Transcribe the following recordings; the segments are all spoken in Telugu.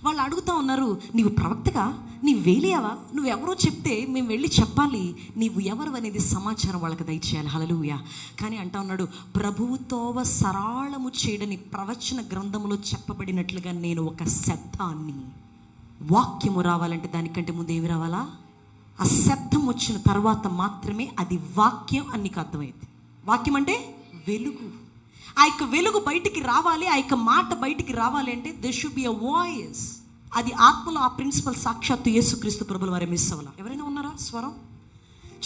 వాళ్ళు అడుగుతూ ఉన్నారు, నీవు ప్రవక్తగా, నీవు వేలియావా, నువ్వెవరో చెప్తే మేము వెళ్ళి చెప్పాలి, నీవు ఎవరు అనేది సమాచారం వాళ్ళకి దయచేయాలి. హల్లెలూయా. కానీ అంటా ఉన్నాడు, ప్రభువుతోవ సరళము చేయడని ప్రవచన గ్రంథములో చెప్పబడినట్లుగా నేను ఒక శబ్దాన్ని, వాక్యము రావాలంటే దానికంటే ముందు ఏమి రావాలా? ఆ శబ్దం వచ్చిన తర్వాత మాత్రమే అది వాక్యం అని నీకు అర్థమైంది. వాక్యం అంటే వెలుగు. ఆ యొక్క వెలుగు బయటికి రావాలి, ఆ యొక్క మాట బయటికి రావాలి అంటే there should be a voice. అది ఆత్మలో ఆ ప్రిన్సిపల్ సాక్షాత్తు యేసుక్రీస్తు ప్రభుల వారే మిస్ అవ్వాల. ఎవరైనా ఉన్నారా స్వరం?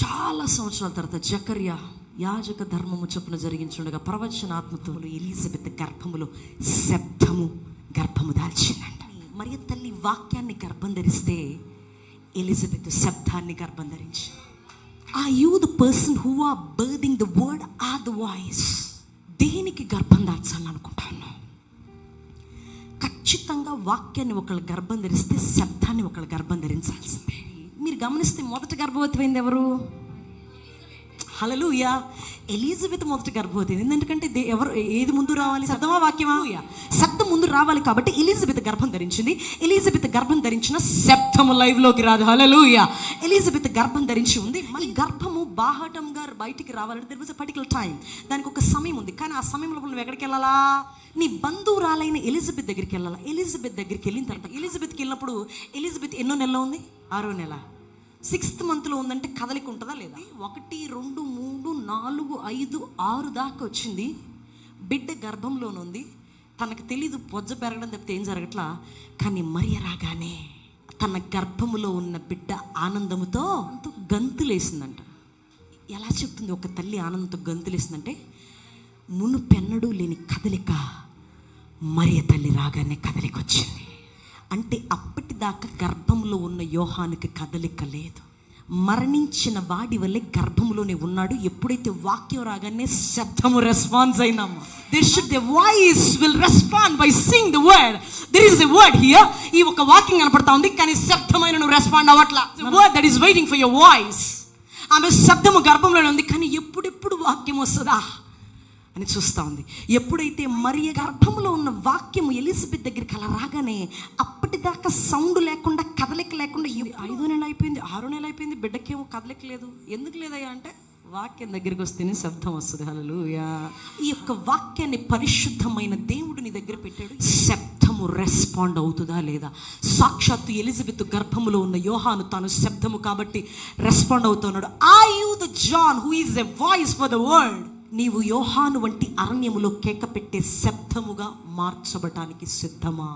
చాలా సంవత్సరాల తర్వాత జకర్యా యాజక ధర్మము చొప్పున జరిగించుండగా ప్రవచనాత్మతో ఎలిజబెత్ గర్భములో శబ్దము గర్భము దాల్చిందంట. మరియ తల్లి వాక్యాన్ని గర్భం ధరిస్తే ఎలిజబెత్ శబ్దాన్ని గర్భం ధరించి. Are you the person who are birthing the word or the voice? దేనికి గర్భం దాల్చాలనుకుంటాను? ఖచ్చితంగా వాక్యాన్ని ఒకళ్ళు గర్భం ధరిస్తే శబ్దాన్ని ఒకళ్ళు గర్భం ధరించాల్సిందే. మీరు గమనిస్తే మొదట గర్భవతి అయింది ఎవరు? హల్లెలూయా. ఎలిజబెత్ మొదట గర్భవతి అయింది. ఎందుకంటే ఎవరు ఏది ముందు రావాలి? శబ్దమా వాక్యమా? శబ్దం ముందు రావాలి కాబట్టి ఎలిజబెత్ గర్భం ధరించింది. ఎలిజబెత్ గర్భం ధరించిన శబ్దము లైవ్లోకి రాదు. హల్లెలూయా. ఎలిజబెత్ గర్భం ధరించి ఉంది. మళ్ళీ గర్భము బాహటంగా బయటికి రావాలంటే there was a particular time. దానికి ఒక సమయం ఉంది. కానీ ఆ సమయంలో నువ్వు ఎక్కడికి వెళ్ళాలా? నీ బంధువురాలైన ఎలిజబెత్ దగ్గరికి వెళ్ళాలా. ఎలిజబెత్ దగ్గరికి వెళ్ళిన తర్వాత ఎలిజబెత్కి వెళ్ళినప్పుడు ఎలిజబెత్ ఎన్నో నెలలో ఉంది? 6వ నెల. 6th మంత్లో ఉందంటే కదలిక ఉంటుందా లేదా? 1, 2, 3, 4, 5, 6 దాకా వచ్చింది. బిడ్డ గర్భంలోనుంది. తనకు తెలీదు పొజ్జ పెరగడం తప్పితే ఏం జరగట్లా. కానీ మరియ రాగానే తన గర్భములో ఉన్న బిడ్డ ఆనందముతో గంతులేసిందంట. ఎలా చెప్తుంది ఒక తల్లి ఆనందంతో గంతులేసిందంటే, మునుపెన్నడూ లేని కదలిక మరియ తల్లి రాగానే కదలిక వచ్చింది. అంటే అప్పటిదాకా గర్భంలో ఉన్న యోహానుకి కదలిక లేదు. మరణించిన వాడి వల్లే గర్భంలోనే ఉన్నాడు. ఎప్పుడైతే వాక్యం రాగానే శబ్దము response అయినాము. the voice will respond by saying the word. There is a word here. ఈ ఒక వాక్యం కనపడతా ఉంది కానీ శబ్దమైన నువ్వు respond అవ్వట్లా. The word that is waiting for your voice. ఆమె శబ్దము గర్భంలోనే ఉంది కానీ ఎప్పుడెప్పుడు వాక్యం వస్తుందా అని చూస్తూ ఉంది. ఎప్పుడైతే మరియ గర్భంలో ఉన్న వాక్యము ఎలిజబెత్ దగ్గరికి అలా రాగానే అప్పటిదాకా సౌండ్ లేకుండా కదలిక లేకుండా 5వ నెల అయిపోయింది, 6వ నెల అయిపోయింది, బిడ్డకేమో కదలిక లేదు. ఎందుకు లేదయ్యా అంటే వాక్యం దగ్గరికి వస్తేనే శబ్దం వస్తుంది. హల్లెలూయా. ఈ యొక్క వాక్యాన్ని పరిశుద్ధమైన దేవుడు నీ దగ్గర పెట్టాడు. శబ్దము రెస్పాండ్ అవుతుందా లేదా? సాక్షాత్తు ఎలిజబెత్ గర్భములో ఉన్న యోహాను తాను శబ్దము కాబట్టి రెస్పాండ్ అవుతున్నాడు. Are you the John who is a voice for the world? నీవు యోహాను వంటి అరణ్యములో కేక పెట్టే శబ్దముగా మార్చబడటానికి సిద్ధమా?